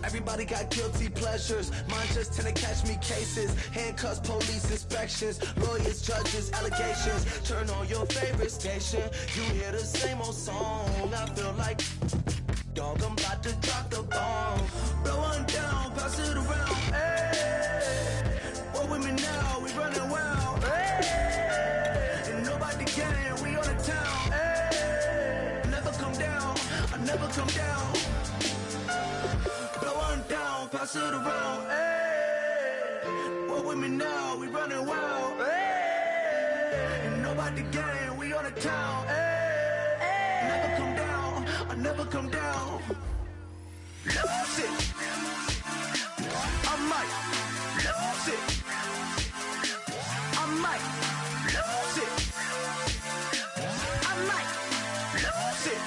Everybody got guilty pleasures. Mine just tend to catch me cases. Handcuffs, police inspections, lawyers, judges, allegations. Turn on your favorite station. You hear the same old song. I feel like, dog, I'm about to drop the bomb. Blow one down, pass it around. Hey, what with me now? We running wild. Hey, and nobody gang. We on the town. Hey, never come down. I never come down. Pass it around, hey. What with me now? We running wild, hey. And nobody gang, we on the town, hey. Never come down, I never come down. Lose it. I might lose it. I might lose it. I might lose it.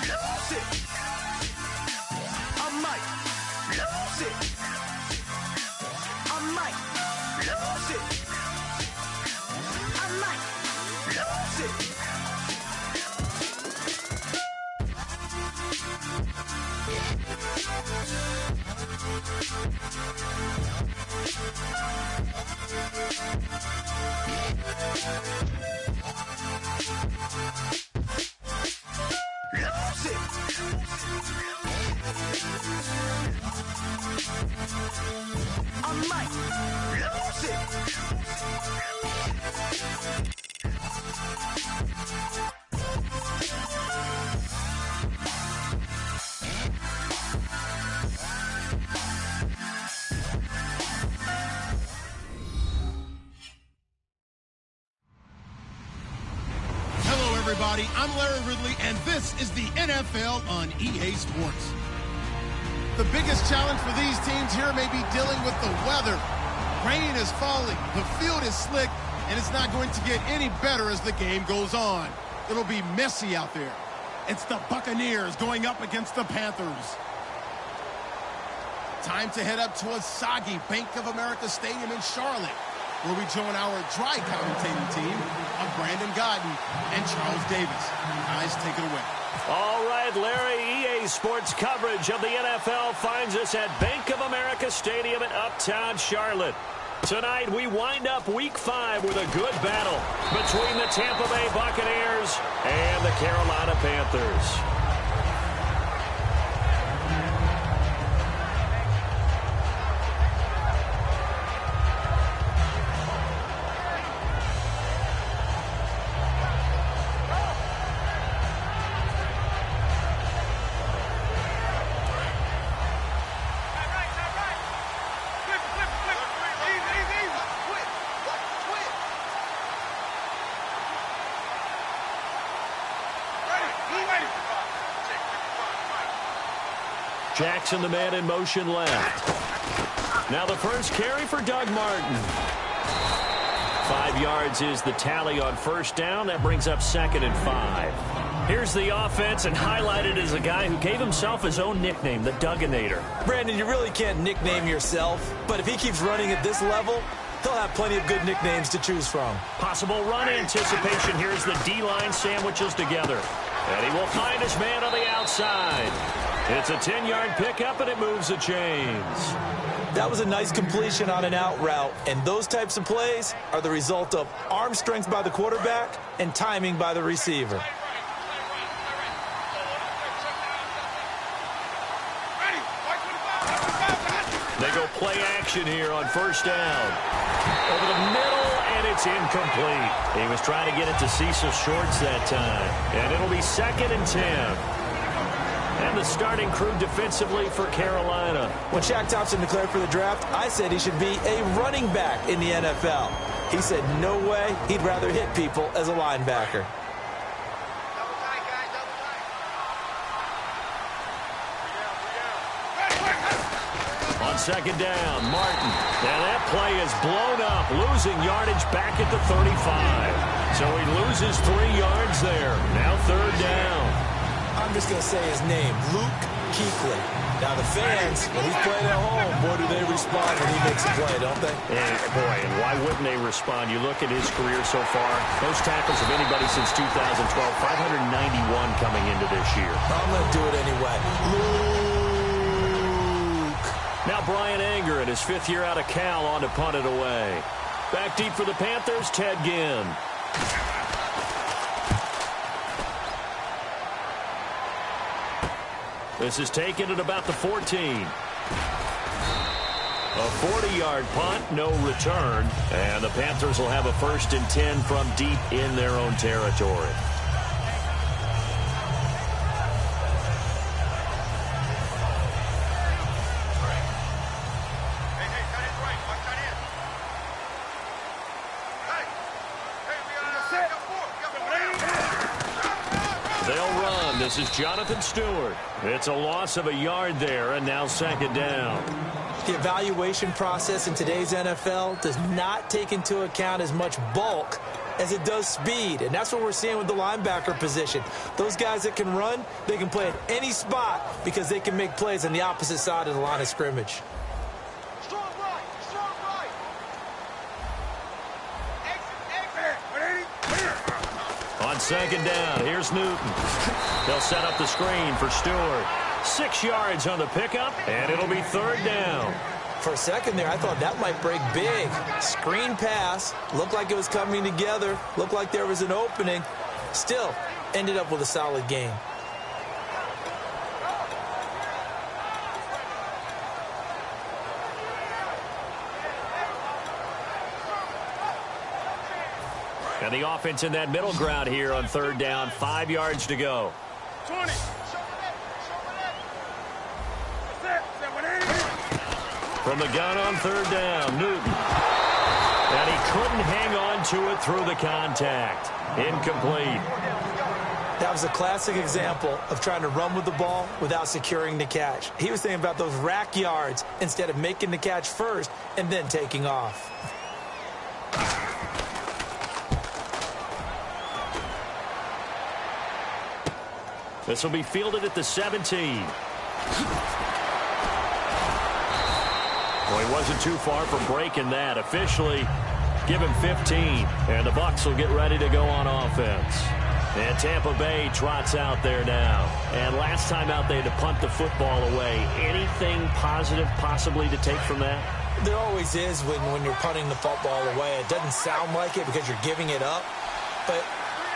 Lose it. I might lose it. I might lose it. I might lose it. I might lose it. Hello, everybody. I'm Larry Ridley, and this is the NFL on EA Sports. The biggest challenge for these teams here may be dealing with the weather. Rain is falling, the field is slick, and it's not going to get any better as the game goes on. It'll be messy out there. It's the Buccaneers going up against the Panthers. Time to head up to a soggy Bank of America Stadium in Charlotte, where we join our dry commentating team of Brandon Godden and Charles Davis. Guys, take it away. All right, Larry, EA Sports coverage of the NFL finds us at Bank of America Stadium in Uptown Charlotte. Tonight, we wind up Week 5 with a good battle between the Tampa Bay Buccaneers and the Carolina Panthers. Jackson, the man in motion left. Now the first carry for Doug Martin. 5 yards is the tally on first down. That brings up 2nd and 5. Here's the offense, and highlighted as a guy who gave himself his own nickname, the Dugginator. Brandon, you really can't nickname yourself, but if he keeps running at this level, he'll have plenty of good nicknames to choose from. Possible run anticipation. Here's the D-line sandwiches together. And he will find his man on the outside. It's a 10-yard pickup, and it moves the chains. That was a nice completion on an out route, and those types of plays are the result of arm strength by the quarterback and timing by the receiver. They go play action here on first down. Over the middle, and it's incomplete. He was trying to get it to Cecil Shorts that time. And it'll be 2nd and 10. And the starting crew defensively for Carolina. When Shaq Thompson declared for the draft, I said he should be a running back in the NFL. He said no way, he'd rather hit people as a linebacker. On 2nd down, Martin. Now that play is blown up, losing yardage back at the 35. So he loses 3 yards there. Now 3rd down. I'm just going to say his name, Luke Kuechly. Now the fans, when he's playing at home, boy, do they respond when he makes a play, don't they? And boy, and why wouldn't they respond? You look at his career so far, most tackles of anybody since 2012, 591 coming into this year. I'm going to do it anyway. Luke. Now Brian Anger in his 5th year out of Cal on to punt it away. Back deep for the Panthers, Ted Ginn. This is taken at about the 14. A 40-yard punt, no return. And the Panthers will have a 1st and 10 from deep in their own territory. They'll run. This is Jonathan Stewart. It's a loss of a yard there, and now 2nd down. The evaluation process in today's NFL does not take into account as much bulk as it does speed, and that's what we're seeing with the linebacker position. Those guys that can run, they can play at any spot because they can make plays on the opposite side of the line of scrimmage. Strong right, strong right. On 2nd down, here's Newton. They'll set up the screen for Stewart. 6 yards on the pickup, and it'll be 3rd down. For a second there, I thought that might break big. Screen pass, looked like it was coming together, looked like there was an opening. Still, ended up with a solid gain. And the offense in that middle ground here on 3rd down, 5 yards to go. 20. From the gun on 3rd down, Newton. And he couldn't hang on to it through the contact. Incomplete. That was a classic example of trying to run with the ball without securing the catch. He was thinking about those rack yards instead of making the catch first and then taking off. This will be fielded at the 17. Well, he wasn't too far from breaking that. Officially, give him 15, and the Bucs will get ready to go on offense. And Tampa Bay trots out there now. And last time out, they had to punt the football away. Anything positive possibly to take from that? There always is when you're punting the football away. It doesn't sound like it because you're giving it up, but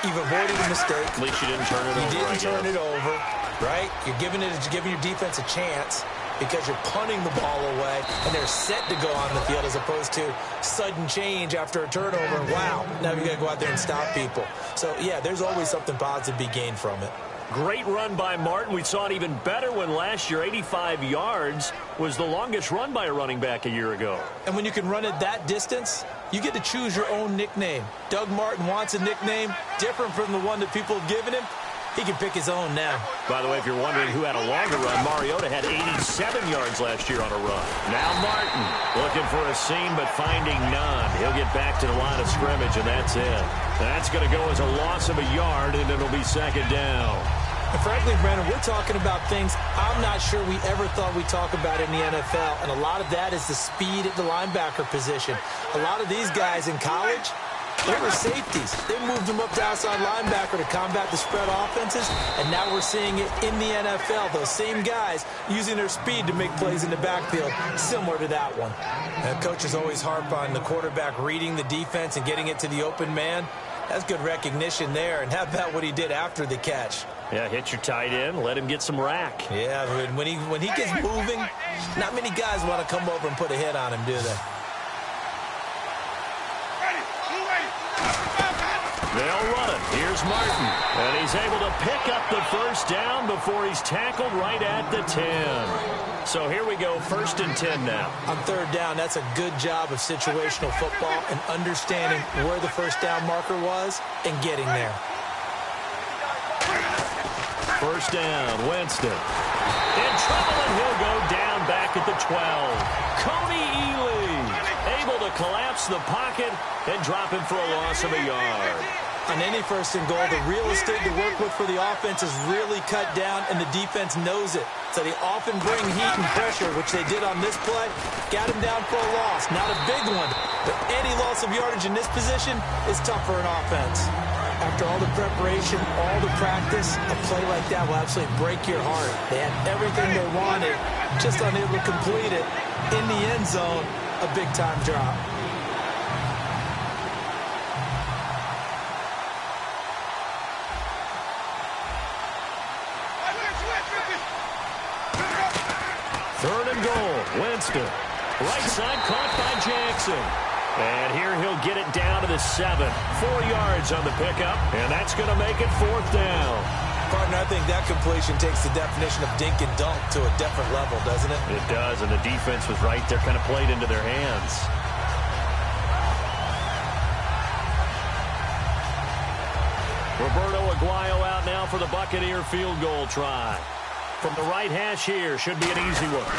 you've avoided a mistake. At least you didn't turn it over. You didn't turn it over, right? You're giving your defense a chance because you're punting the ball away, and they're set to go on the field as opposed to sudden change after a turnover. And wow, now you got to go out there and stop people. So, yeah, there's always something positive to be gained from it. Great run by Martin. We saw it even better when last year 85 yards was the longest run by a running back a year ago. And when you can run it that distance, you get to choose your own nickname. Doug Martin wants a nickname different from the one that people have given him. He can pick his own now. By the way, if you're wondering who had a longer run, Mariota had 87 yards last year on a run. Now Martin looking for a seam but finding none. He'll get back to the line of scrimmage, and that's it. That's going to go as a loss of a yard, and it'll be 2nd down. And frankly, Brandon, we're talking about things I'm not sure we ever thought we'd talk about in the NFL, and a lot of that is the speed at the linebacker position. A lot of these guys in college, they were safeties. They moved them up to outside linebacker to combat the spread offenses, and now we're seeing it in the NFL. Those same guys using their speed to make plays in the backfield, similar to that one. And coaches always harp on the quarterback reading the defense and getting it to the open man. That's good recognition there. And how about what he did after the catch? Yeah, hit your tight end, let him get some rack. Yeah, when he gets moving, not many guys want to come over and put a hit on him, do they? They'll run it. Here's Martin. And he's able to pick up the 1st down before he's tackled right at the 10. So here we go, 1st and 10 now. On 3rd down, that's a good job of situational football and understanding where the 1st down marker was and getting there. 1st down, Winston. In trouble, and he'll go down back at the 12. Cody Ealy able to collapse the pocket and drop him for a loss of a yard. On any first and goal, the real estate to work with for the offense is really cut down, and the defense knows it. So they often bring heat and pressure, which they did on this play. Got him down for a loss. Not a big one, but any loss of yardage in this position is tough for an offense. After all the preparation, all the practice, a play like that will absolutely break your heart. They had everything they wanted, just unable to complete it. In the end zone, a big-time drop. Third and goal, Winston. Right side caught by Jackson. And here he'll get it down to the 7. 4 yards on the pickup, and that's going to make it 4th down. Partner, I think that completion takes the definition of dink and dunk to a different level, doesn't it? It does, and the defense was right there, kind of played into their hands. Roberto Aguayo out now for the Buccaneer field goal try. From the right hash here, should be an easy one.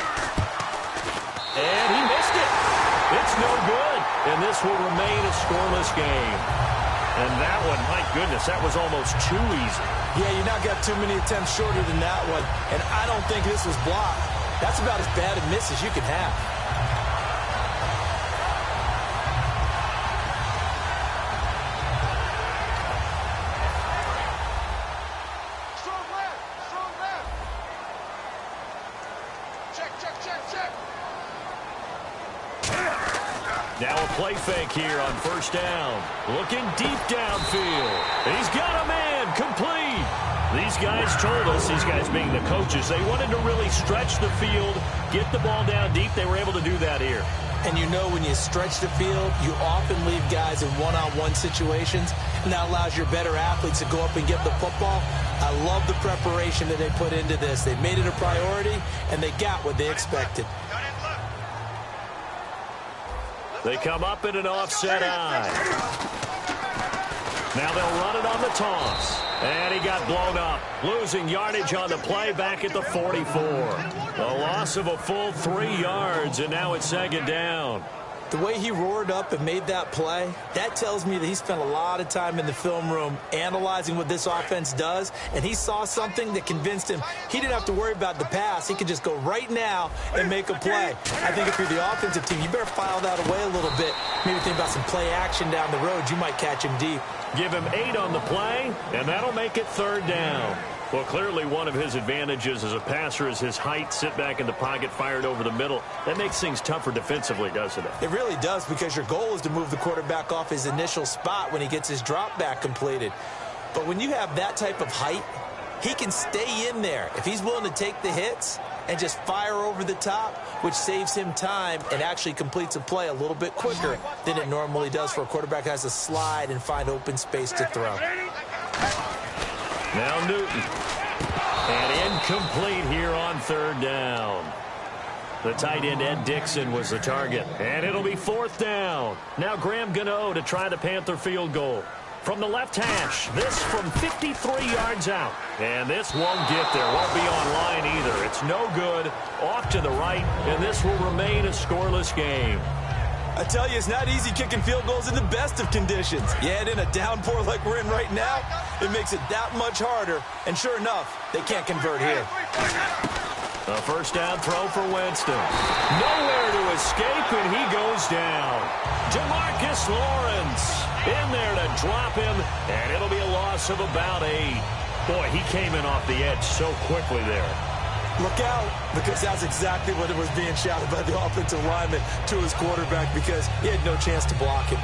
And he missed it. It's no good, and this will remain a scoreless game. And that one, my goodness, that was almost too easy. Yeah, you not got too many attempts shorter than that one, and I don't think this was blocked. That's about as bad a miss as you can have. Strong left. Strong left. Check, check, check, check. Now a play fake here on first down. Looking deep downfield. He's got a man complete. These guys told us, these guys being the coaches, they wanted to really stretch the field, get the ball down deep. They were able to do that here. And you know when you stretch the field, you often leave guys in one-on-one situations, and that allows your better athletes to go up and get the football. I love the preparation that they put into this. They made it a priority, and they got what they expected. They come up in an offset eye. Now they'll run it on the toss. And he got blown up. Losing yardage on the play back at the 44. A loss of a full 3 yards, and now it's 2nd down. The way he roared up and made that play, that tells me that he spent a lot of time in the film room analyzing what this offense does, and he saw something that convinced him he didn't have to worry about the pass. He could just go right now and make a play. I think if you're the offensive team, you better file that away a little bit. Maybe think about some play action down the road. You might catch him deep. Give him 8 on the play, and that'll make it 3rd down. Well, clearly one of his advantages as a passer is his height, sit back in the pocket, fired over the middle. That makes things tougher defensively, doesn't it? It really does, because your goal is to move the quarterback off his initial spot when he gets his drop back completed. But when you have that type of height, he can stay in there. If he's willing to take the hits and just fire over the top, which saves him time and actually completes a play a little bit quicker than it normally does for a quarterback that has to slide and find open space to throw. Now Newton. And incomplete here on 3rd down. The tight end, Ed Dixon, was the target. And it'll be 4th down. Now Graham Gano to try the Panther field goal. From the left hash, this from 53 yards out. And this won't get there, won't be on line either. It's no good, off to the right, and this will remain a scoreless game. I tell you, it's not easy kicking field goals in the best of conditions. You add in a downpour like we're in right now, it makes it that much harder. And sure enough, they can't convert here. A first down throw for Winston. Nowhere to escape, and he goes down. Jamarcus Lawrence in there to drop him, and it'll be a loss of about 8. Boy, he came in off the edge so quickly there. Look out, because that's exactly what it was being shouted by the offensive lineman to his quarterback, because he had no chance to block him.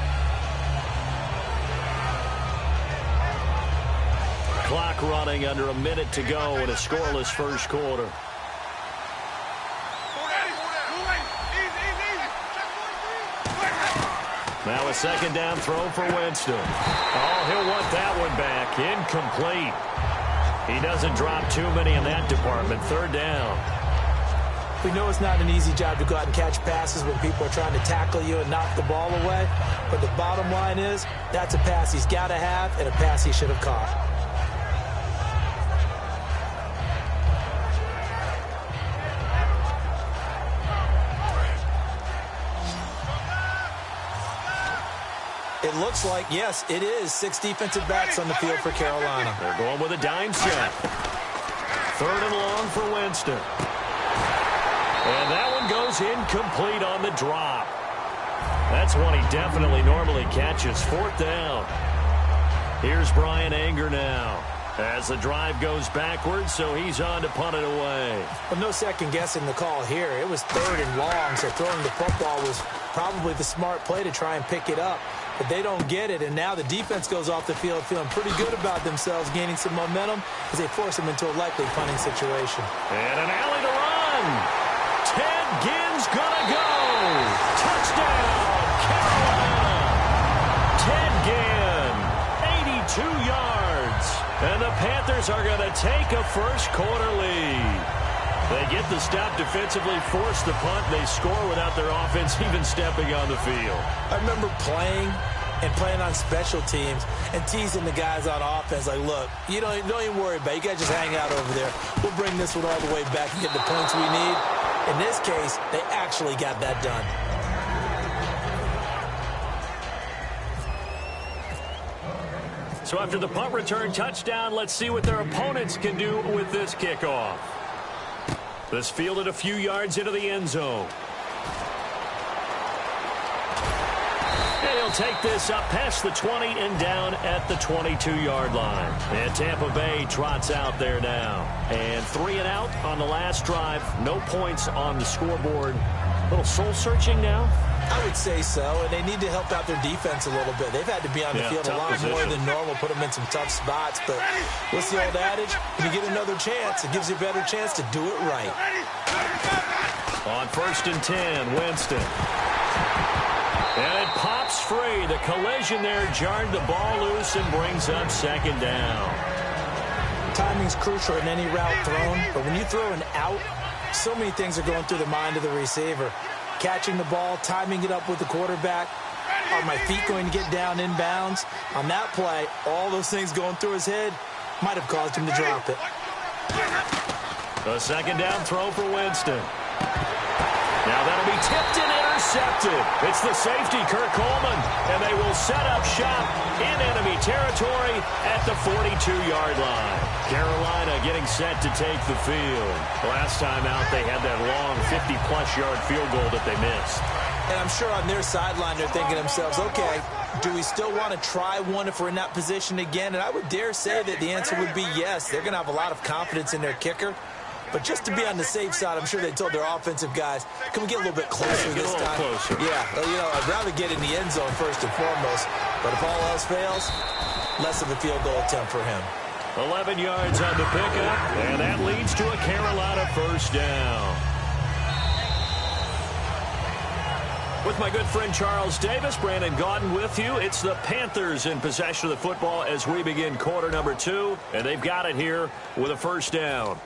Clock running, under a minute to go in a scoreless first quarter. Now a second down throw for Winston. Oh, he'll want that one back. Incomplete. He doesn't drop too many in that department. 3rd down. We know it's not an easy job to go out and catch passes when people are trying to tackle you and knock the ball away. But the bottom line is, that's a pass he's got to have and a pass he should have caught. It looks like, yes, it is 6 defensive backs on the field for Carolina. They're going with a dime set. 3rd and long for Winston. And that one goes incomplete on the drop. That's one he definitely normally catches. 4th down. Here's Brian Anger now as the drive goes backwards, so he's on to punt it away. Well, no second guessing the call here. It was 3rd and long, so throwing the football was probably the smart play to try and pick it up. But they don't get it, and now the defense goes off the field feeling pretty good about themselves, gaining some momentum as they force them into a likely punting situation. And an alley to run. Ted Ginn's gonna go. Touchdown, Carolina. Ted Ginn, 82 yards. And the Panthers are going to take a first-quarter lead. They get the stop defensively, force the punt, and they score without their offense even stepping on the field. I remember playing on special teams and teasing the guys on offense like, look, you don't even worry about it. You guys just hang out over there. We'll bring this one all the way back and get the points we need. In this case, they actually got that done. So after the punt return touchdown, let's see what their opponents can do with this kickoff. This fielded a few yards into the end zone. And he'll take this up past the 20 and down at the 22-yard line. And Tampa Bay trots out there now. And 3 and out on the last drive. No points on the scoreboard. A little soul-searching now? I would say so, and they need to help out their defense a little bit. They've had to be on the field a lot more than normal, put them in some tough spots. But what's the old adage? When you get another chance, it gives you a better chance to do it right. On 1st and 10, Winston. And it pops free. The collision there jarred the ball loose and brings up 2nd down. Timing's crucial in any route thrown, but when you throw an out, so many things are going through the mind of the receiver. Catching the ball, timing it up with the quarterback. Are my feet going to get down inbounds? On that play, all those things going through his head might have caused him to drop it. A 2nd down throw for Winston. Now that'll be tipped and intercepted. It's the safety, Kirk Coleman, and they will set up shop in enemy territory at the 42-yard line. Carolina getting set to take the field. Last time out, they had that long 50-plus yard field goal that they missed. And I'm sure on their sideline, they're thinking to themselves, okay, do we still want to try one if we're in that position again? And I would dare say that the answer would be yes. They're going to have a lot of confidence in their kicker. But just to be on the safe side, I'm sure they told their offensive guys, can we get a little bit closer this time? Closer. Yeah, I'd rather get in the end zone first and foremost. But if all else fails, less of a field goal attempt for him. 11 yards on the pickup, and that leads to a Carolina 1st down. With my good friend Charles Davis, Brandon Gaudin with you. It's the Panthers in possession of the football as we begin quarter number 2, and they've got it here with a 1st down.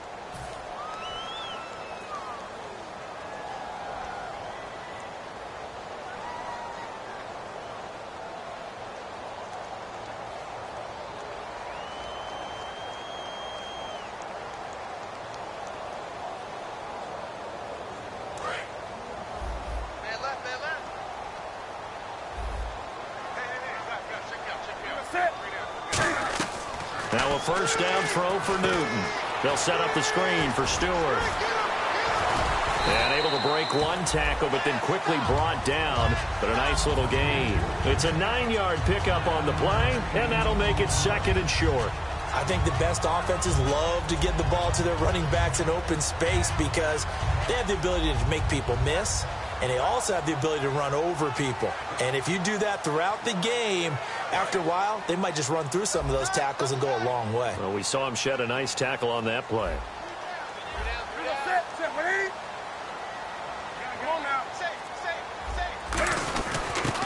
Now a 1st down throw for Newton. They'll set up the screen for Stewart. And able to break one tackle, but then quickly brought down. But a nice little gain. It's a 9-yard pickup on the play, and that'll make it 2nd and short. I think the best offenses love to get the ball to their running backs in open space because they have the ability to make people miss, and they also have the ability to run over people. And if you do that throughout the game, after a while, they might just run through some of those tackles and go a long way. Well, we saw him shed a nice tackle on that play.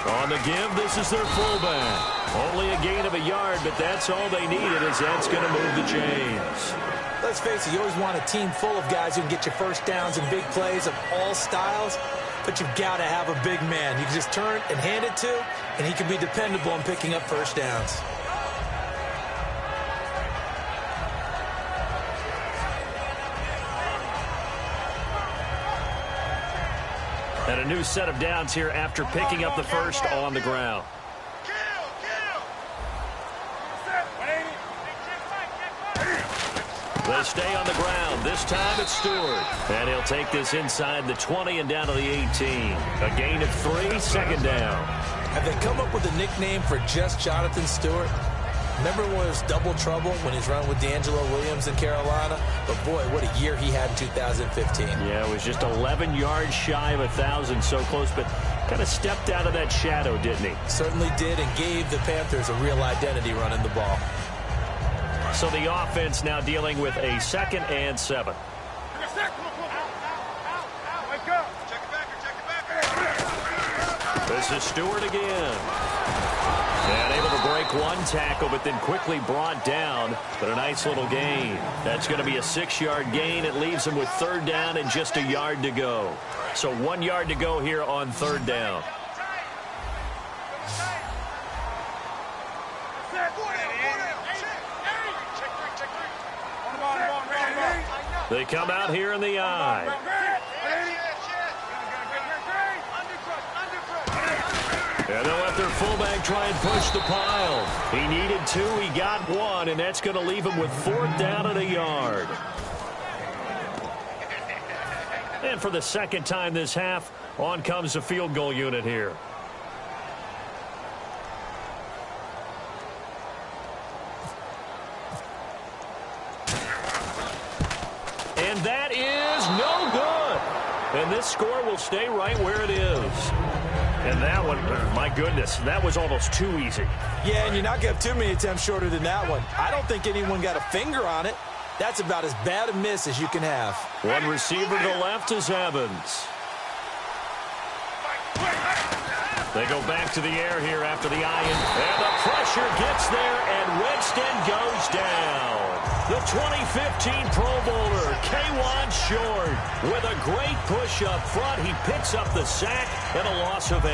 On the give, this is their fullback. Only a gain of a yard, but that's all they needed as that's going to move the chains. Let's face it, you always want a team full of guys who can get you 1st downs and big plays of all styles, but you've got to have a big man. You can just turn and hand it to, and he can be dependable in picking up 1st downs. And a new set of downs here after picking up the 1st on the ground. They stay on the ground. This time it's Stewart. And he'll take this inside the 20 and down to the 18. A gain of 3, second down. Have they come up with a nickname for just Jonathan Stewart? Remember when it was double trouble when he's running with D'Angelo Williams in Carolina? But, boy, what a year he had in 2015. Yeah, it was just 11 yards shy of 1,000, so close, but kind of stepped out of that shadow, didn't he? Certainly did, and gave the Panthers a real identity running the ball. So the offense now dealing with a 2nd and 7. This is Stewart again. And able to break one tackle, but then quickly brought down. But a nice little gain. That's going to be a 6-yard gain. It leaves him with 3rd down and just a yard to go. So 1 yard to go here on 3rd down. They come out here in the eye. And they'll let their fullback try and push the pile. He needed 2, he got 1, and that's going to leave him with 4th down and a yard. And for the 2nd time this half, on comes the field goal unit here. And that is no good. And this score will stay right where it is. And that one, my goodness, that was almost too easy. Yeah, and you're not going to have too many attempts shorter than that one. I don't think anyone got a finger on it. That's about as bad a miss as you can have. One receiver to the left is Evans. They go back to the air here after the eye, and the pressure gets there, and Winston goes down. The 2015 Pro Bowler, K'Wan Short, with a great push up front. He picks up the sack and a loss of 8.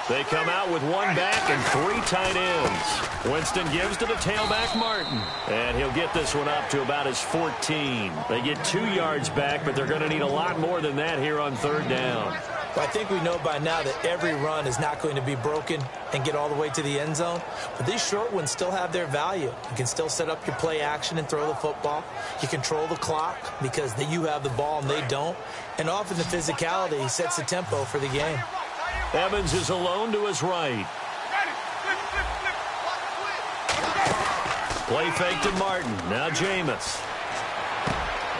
They come out with 1 back and 3 tight ends. Winston gives to the tailback, Martin. And he'll get this one up to about his 14. They get 2 yards back, but they're going to need a lot more than that here on 3rd down. Well, I think we know by now that every run is not going to be broken and get all the way to the end zone. But these short ones still have their value. You can still set up your play action and throw the football. You control the clock because you have the ball and they don't. And often the physicality sets the tempo for the game. Evans is alone to his right. Play fake to Martin. Now Jameis.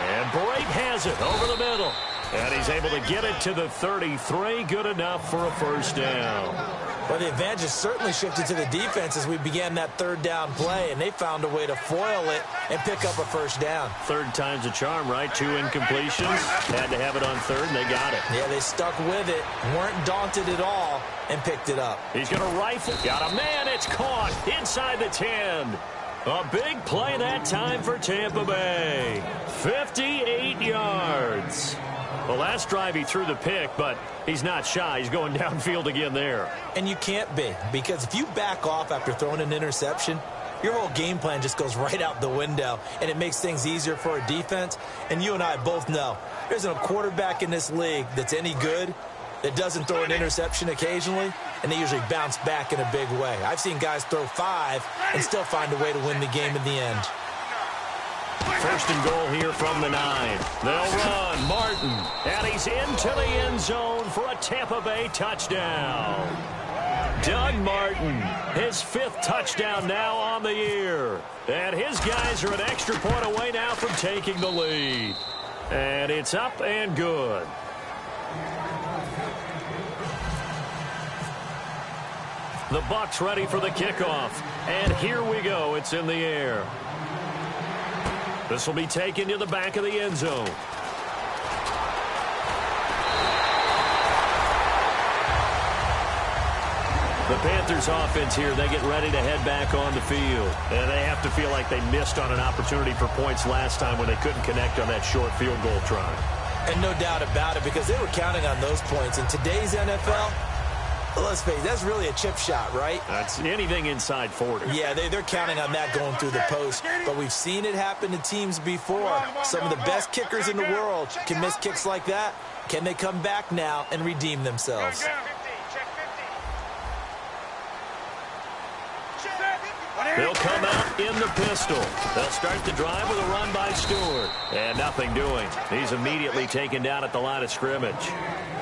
And Brate has it over the middle. And he's able to get it to the 33. Good enough for a 1st down. Well, the advantage has certainly shifted to the defense as we began that 3rd down play, and they found a way to foil it and pick up a 1st down. 3rd time's a charm, right? 2 incompletions. Had to have it on 3rd, and they got it. Yeah, they stuck with it, weren't daunted at all, and picked it up. He's going to rifle. Got a man. It's caught inside the 10. A big play that time for Tampa Bay. 58 yards. The last drive he threw the pick, but he's not shy. He's going downfield again there. And you can't be, because if you back off after throwing an interception, your whole game plan just goes right out the window, and it makes things easier for a defense. And you and I both know there isn't a quarterback in this league that's any good that doesn't throw an interception occasionally, and they usually bounce back in a big way. I've seen guys throw 5 and still find a way to win the game in the end. 1st and goal here from the 9. They'll run. Martin. And he's into the end zone for a Tampa Bay touchdown. Doug Martin, his 5th touchdown now on the year. And his guys are an extra point away now from taking the lead. And it's up and good. The Bucs ready for the kickoff. And here we go. It's in the air. This will be taken to the back of the end zone. The Panthers offense here, they get ready to head back on the field. And they have to feel like they missed on an opportunity for points last time when they couldn't connect on that short field goal try. And no doubt about it, because they were counting on those points. In today's NFL, let's face it, that's really a chip shot, right? That's anything inside 40. Yeah, they're counting on that going through the post. But we've seen it happen to teams before. Some of the best kickers in the world can miss kicks like that. Can they come back now and redeem themselves? They'll come out in the pistol. They'll start the drive with a run by Stewart. And nothing doing. He's immediately taken down at the line of scrimmage.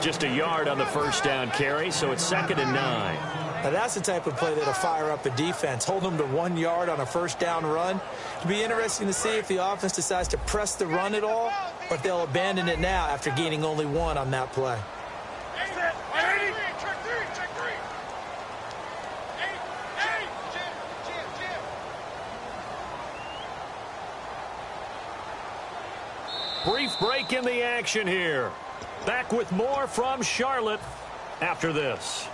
Just a yard on the first down carry, so it's 2nd and 9. Now that's the type of play that'll fire up a defense. Hold them to 1 yard on a first down run. It'll be interesting to see if the offense decides to press the run at all, or if they'll abandon it now after gaining only 1 on that play. Brief break in the action here. Back with more from Charlotte after this.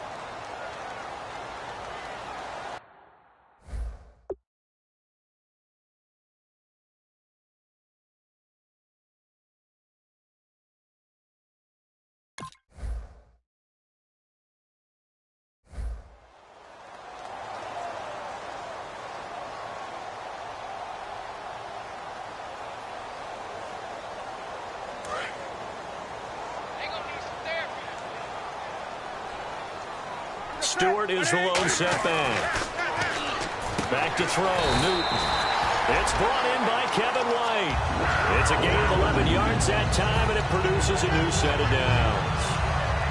Stewart is the lone setback. Back to throw, Newton. It's brought in by Kevin White. It's a gain of 11 yards that time, and it produces a new set of downs.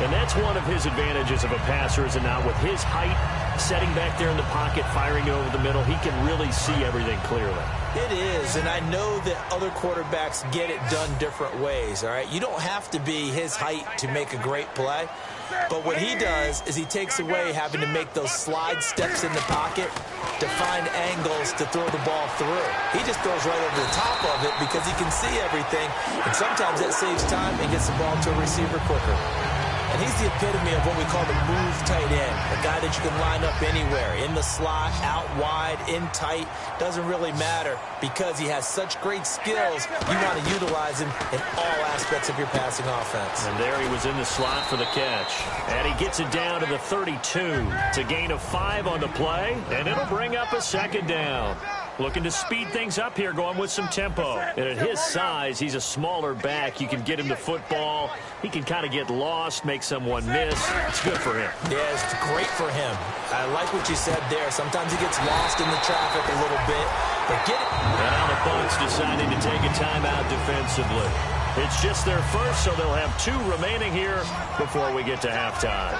And that's one of his advantages of a passer, is it not? With his height, setting back there in the pocket, firing it over the middle, he can really see everything clearly. It is, and I know that other quarterbacks get it done different ways, all right? You don't have to be his height to make a great play. But what he does is he takes away having to make those slide steps in the pocket to find angles to throw the ball through. He just throws right over the top of it because he can see everything, and sometimes that saves time and gets the ball to a receiver quicker. And he's the epitome of what we call the move tight end, a guy that you can line up anywhere, in the slot, out wide, in tight, doesn't really matter because he has such great skills. You want to utilize him in all aspects of your passing offense. And there he was in the slot for the catch. And he gets it down to the 32. It's a gain of 5 on the play, and it'll bring up a 2nd down. Looking to speed things up here, going with some tempo. And at his size, he's a smaller back. You can get him the football. He can kind of get lost, make someone miss. It's good for him. Yeah, it's great for him. I like what you said there. Sometimes he gets lost in the traffic a little bit, but get it. And now the Bucs deciding to take a timeout defensively. It's just their first, so they'll have 2 remaining here before we get to halftime.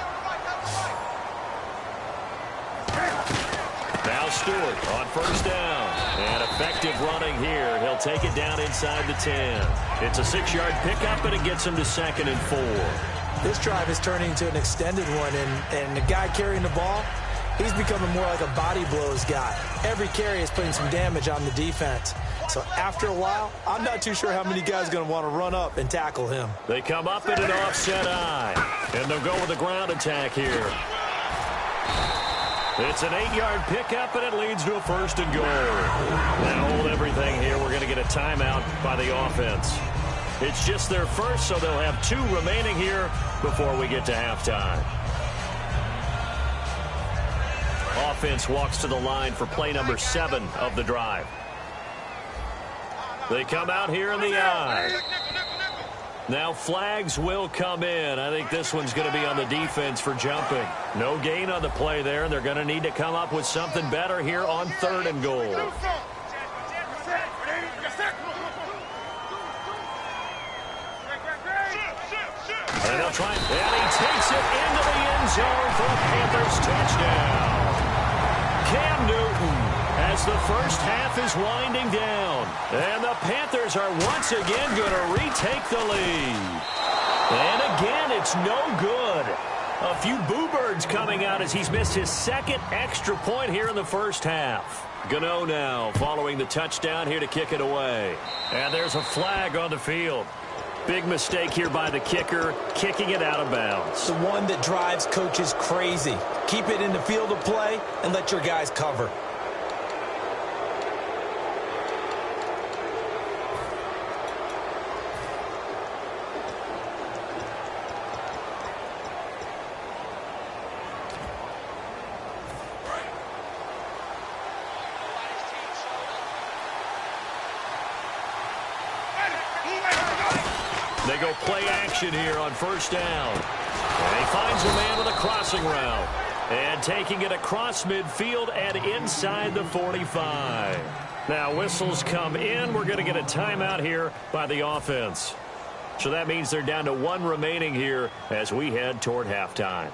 Now Stewart on first down. And effective running here. He'll take it down inside the 10. It's a 6-yard pickup, and it gets him to 2nd and 4. This drive is turning into an extended one, and the guy carrying the ball, he's becoming more like a body blows guy. Every carry is putting some damage on the defense. So after a while, I'm not too sure how many guys are going to want to run up and tackle him. They come up in an offset eye, and they'll go with a ground attack here. It's an 8-yard pickup, and it leads to a 1st and goal. Now hold everything here. We're going to get a timeout by the offense. It's just their first, so they'll have 2 remaining here before we get to halftime. Offense walks to the line for play number 7 of the drive. They come out here in the eye. Now flags will come in. I think this one's going to be on the defense for jumping. No gain on the play there, and they're going to need to come up with something better here on 3rd and goal. And they'll try, and he takes it into the end zone for a Panthers touchdown. Cam Newton, as the first half is winding down. And the Panthers are once again going to retake the lead. And again, it's no good. A few boo birds coming out as he's missed his 2nd extra point here in the first half. Gano now following the touchdown here to kick it away. And there's a flag on the field. Big mistake here by the kicker, kicking it out of bounds. The one that drives coaches crazy. Keep it in the field of play and let your guys cover. They go play action here on first down. And he finds a man with a crossing route. And taking it across midfield and inside the 45. Now whistles come in. We're going to get a timeout here by the offense. So that means they're down to 1 remaining here as we head toward halftime.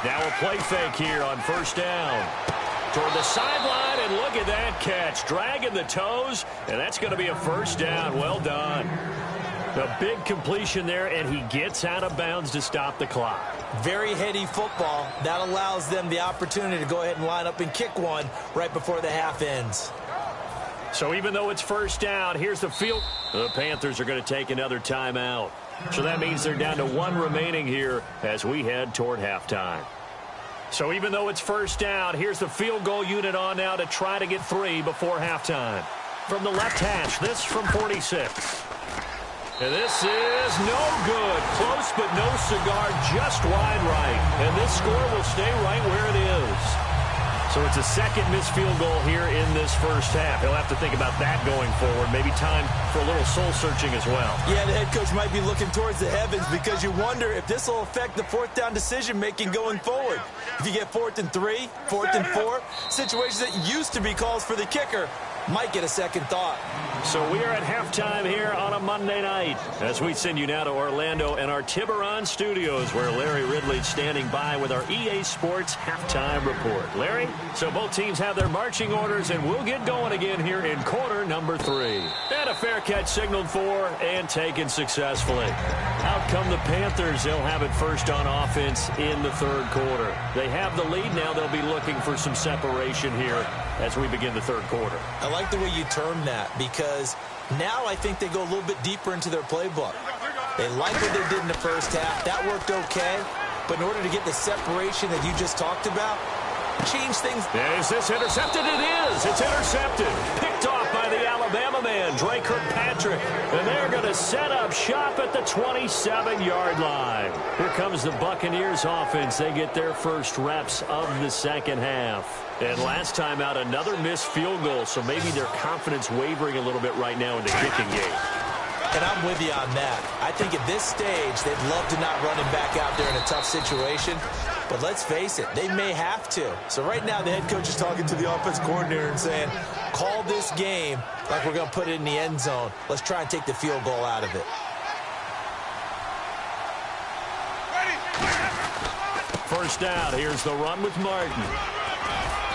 Now a play fake here on first down. Toward the sideline, and look at that catch. Dragging the toes, and that's going to be a first down. Well done. A big completion there, and he gets out of bounds to stop the clock. Very heady football. That allows them the opportunity to go ahead and line up and kick one right before the half ends. So even though it's first down, here's the field. The Panthers are going to take another timeout. So that means they're down to 1 remaining here as we head toward halftime. So even though it's first down, here's the field goal unit on now to try to get 3 before halftime. From the left hash, this from 46. And this is no good. Close but no cigar, just wide right. And this score will stay right where it is. So it's a second missed field goal here in this first half. He'll have to think about that going forward. Maybe time for a little soul-searching as well. Yeah, the head coach might be looking towards the heavens because you wonder if this will affect the fourth down decision-making going forward. If you get 4th and 3, 4th and 4, situations that used to be calls for the kicker might get a second thought. So we are at halftime here on a Monday night as we send you now to Orlando and our Tiburon studios where Larry Ridley's standing by with our EA Sports halftime report. Larry, so both teams have their marching orders and we'll get going again here in quarter number 3. And a fair catch signaled for and taken successfully. Out come the Panthers. They'll have it first on offense in the third quarter. They have the lead now. They'll be looking for some separation here as we begin the third quarter. I like the way you term that because now I think they go a little bit deeper into their playbook. They like what they did in the first half. That worked okay. But in order to get the separation that you just talked about, change things. Is this intercepted? It is. It's intercepted. Picked off by the Alabama man, Drake Kirkpatrick. And they're going to set up shop at the 27-yard line. Here comes the Buccaneers offense. They get their first reps of the second half. And last time out, another missed field goal, so maybe their confidence wavering a little bit right now in the kicking game. And I'm with you on that. I think at this stage, they'd love to not run him back out there in a tough situation. But let's face it, they may have to. So right now, the head coach is talking to the offense coordinator and saying, call this game like we're going to put it in the end zone. Let's try and take the field goal out of it. First down, here's the run with Martin.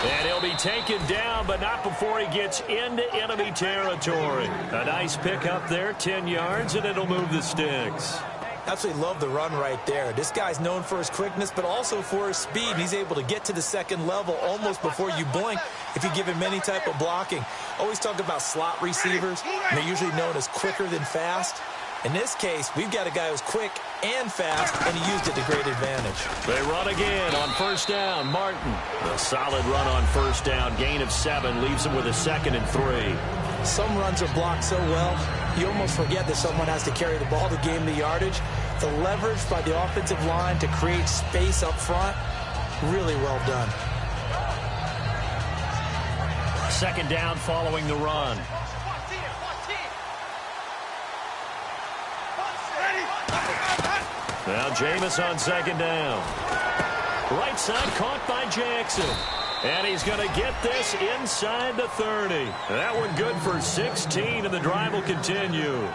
And he'll be taken down, but not before he gets into enemy territory. A nice pickup there, 10 yards, and it'll move the sticks. Absolutely love the run right there. This guy's known for his quickness, but also for his speed. He's able to get to the second level almost before you blink if you give him any type of blocking. Always talk about slot receivers, and they're usually known as quicker than fast. In this case, we've got a guy who's quick and fast, and he used it to great advantage. They run again on first down. Martin, a solid run on first down. Gain of 7 leaves him with a 2nd and 3. Some runs are blocked so well, you almost forget that someone has to carry the ball to gain the yardage. The leverage by the offensive line to create space up front, really well done. Second down following the run. Now Jameis on second down. Right side caught by Jackson. And he's going to get this inside the 30. That one good for 16, and the drive will continue.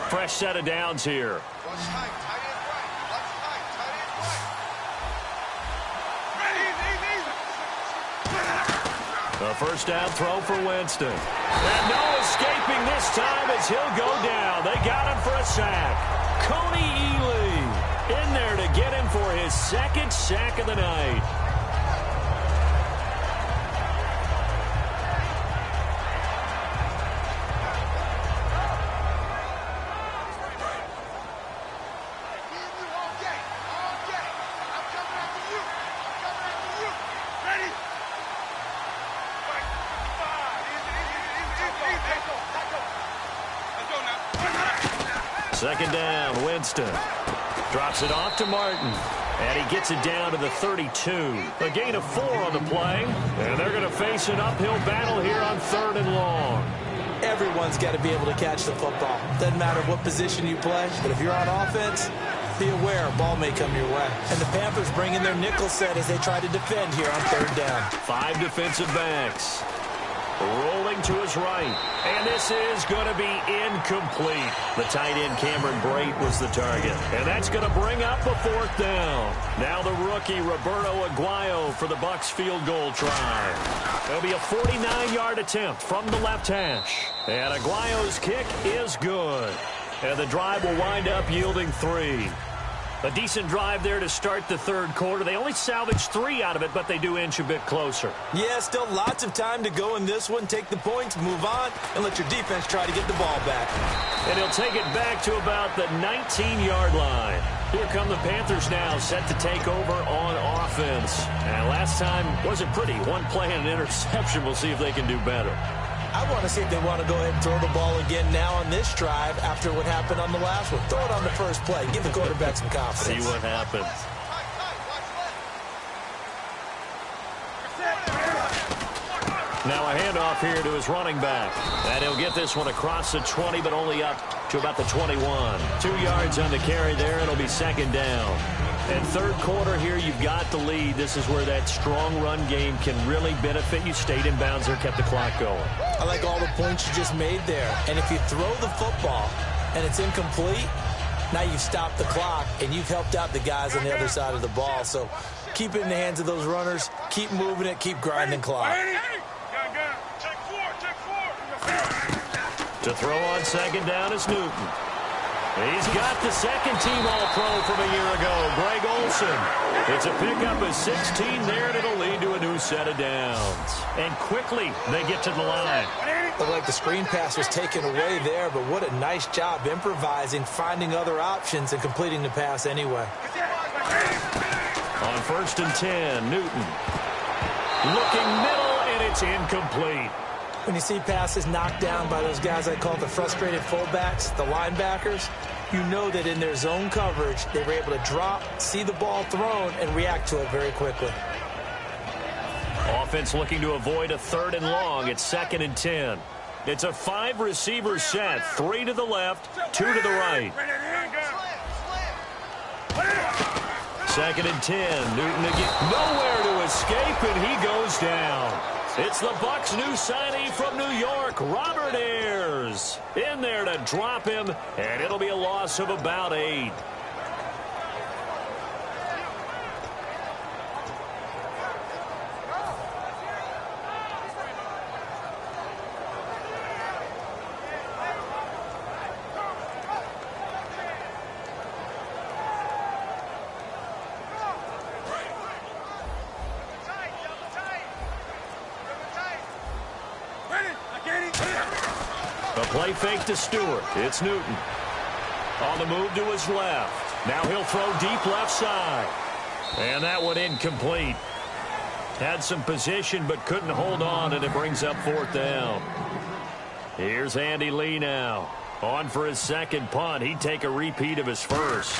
Fresh set of downs here. A first down throw for Winston. And no escaping this time as he'll go down. They got him for a sack. Coney Ely in there to get him for his 2nd sack of the night. Second down, Winston. Drops it off to Martin. And he gets it down to the 32. A gain of 4 on the play. And they're going to face an uphill battle here on 3rd and long. Everyone's got to be able to catch the football. Doesn't matter what position you play, but if you're on offense, be aware a ball may come your way. And the Panthers bring in their nickel set as they try to defend here on 3rd down. 5 defensive backs. Rolling to his right. And this is going to be incomplete. The tight end Cameron Brate was the target. And that's going to bring up a 4th down. Now the rookie Roberto Aguayo for the Bucs field goal try. It'll be a 49-yard attempt from the left hash. And Aguayo's kick is good. And the drive will wind up yielding 3. A decent drive there to start the 3rd quarter. They only salvaged 3 out of it, but they do inch a bit closer. Yeah, still lots of time to go in this one. Take the points, move on, and let your defense try to get the ball back. And he'll take it back to about the 19-yard line. Here come the Panthers now, set to take over on offense. And last time wasn't pretty. One play and an interception. We'll see if they can do better. I want to see if they want to go ahead and throw the ball again now on this drive after what happened on the last one. Throw it on the first play. Give the quarterback some confidence. See what happens. Now a handoff here to his running back. And he'll get this one across the 20, but only up to about the 21. 2 yards on the carry there. It'll be 2nd down. And 3rd quarter here, you've got the lead. This is where that strong run game can really benefit you. Stayed in bounds there, kept the clock going. I like all the points you just made there. And if you throw the football and it's incomplete, now you've stopped the clock and you've helped out the guys on the other side of the ball. So keep it in the hands of those runners. Keep moving it. Keep grinding clock. To throw on 2nd down is Newton. He's got the 2nd-team All-Pro from a year ago, Greg Olsen. It's a pickup of 16 there, and it'll lead to a new set of downs. And quickly, they get to the line. Looked like the screen pass was taken away there, but what a nice job improvising, finding other options, and completing the pass anyway. On 1st and 10, Newton. Looking middle, and it's incomplete. When you see passes knocked down by those guys I call the frustrated fullbacks, the linebackers, you know that in their zone coverage, they were able to drop, see the ball thrown, and react to it very quickly. Offense looking to avoid a 3rd and long. It's 2nd and 10. It's a 5-receiver set. 3 to the left, 2 to the right. 2nd and 10. Newton again. Nowhere to escape, and he goes down. It's the Bucs' new signee from New York, Robert Ayers. In there to drop him, and it'll be a loss of about 8. Play fake to Stewart. It's Newton. On the move to his left. Now he'll throw deep left side. And that one incomplete. Had some position but couldn't hold on, and it brings up 4th down. Here's Andy Lee now. On for his 2nd punt. He'd take a repeat of his 1st.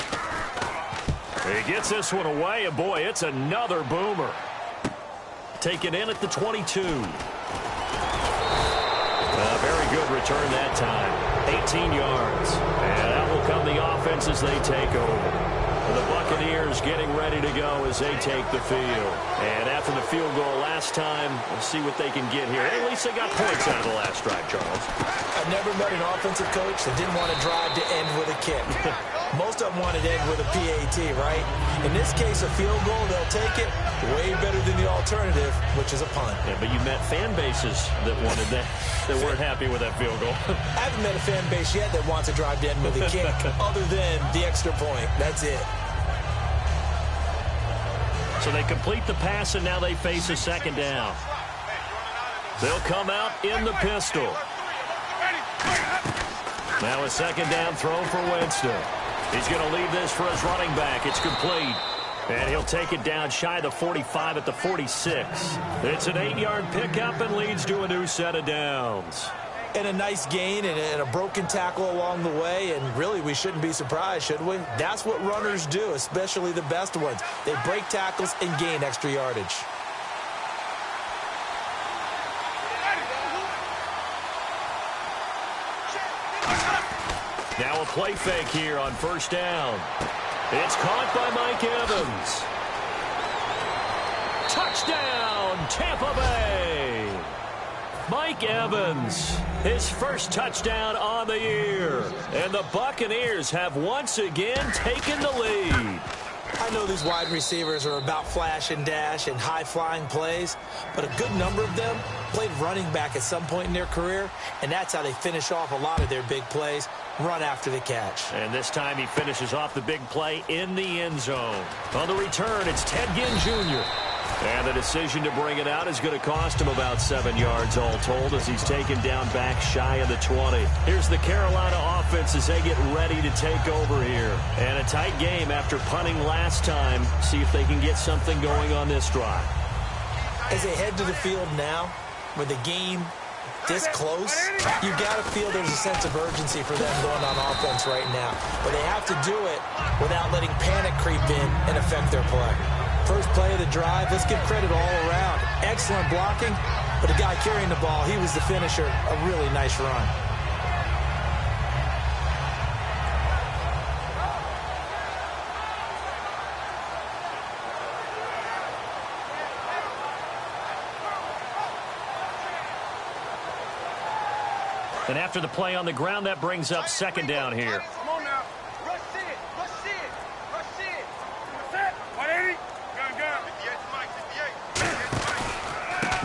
He gets this one away, and boy, it's another boomer. Taken in at the 22. Very good return that time. 18 yards. And that will come the offense as they take over. The Buccaneers getting ready to go as they take the field. And after the field goal last time, we'll see what they can get here. At least they got points out of the last drive, Charles. I've never met an offensive coach that didn't want to drive to end with a kick. Most of them wanted to end with a PAT, right? In this case, a field goal, they'll take it. Way better than the alternative, which is a punt. Yeah, but you met fan bases that wanted that, that weren't happy with that field goal. I haven't met a fan base yet that wants to drive to end with a kick other than the extra point. That's it. So they complete the pass, and now they face a 2nd down. They'll come out in the pistol. Now a 2nd down throw for Winston. He's going to leave this for his running back. It's complete. And he'll take it down shy of the 45 at the 46. It's an 8-yard pickup and leads to a new set of downs. And a nice gain and a broken tackle along the way, and really we shouldn't be surprised, should we? That's what runners do, especially the best ones. They break tackles and gain extra yardage. Now a play fake here on first down. It's caught by Mike Evans. Touchdown, Tampa Bay. Mike Evans, his first touchdown on the year. And the Buccaneers have once again taken the lead. I know these wide receivers are about flash and dash and high-flying plays, but a good number of them played running back at some point in their career, and that's how they finish off a lot of their big plays, run after the catch. And this time he finishes off the big play in the end zone. On the return, it's Ted Ginn Jr. And the decision to bring it out is going to cost him about 7 yards all told as he's taken down back shy of the 20. Here's the Carolina offense as they get ready to take over here. And a tight game after punting last time. See if they can get something going on this drive. As they head to the field now, with the game this close, you got to feel there's a sense of urgency for them going on offense right now. But they have to do it without letting panic creep in and affect their play. First play of the drive, let's give credit all around. Excellent blocking, but the guy carrying the ball, he was the finisher. A really nice run. And after the play on the ground, that brings up second down here. Come on now. Rush it. Rush it. Rush it. Set. 180. Gun.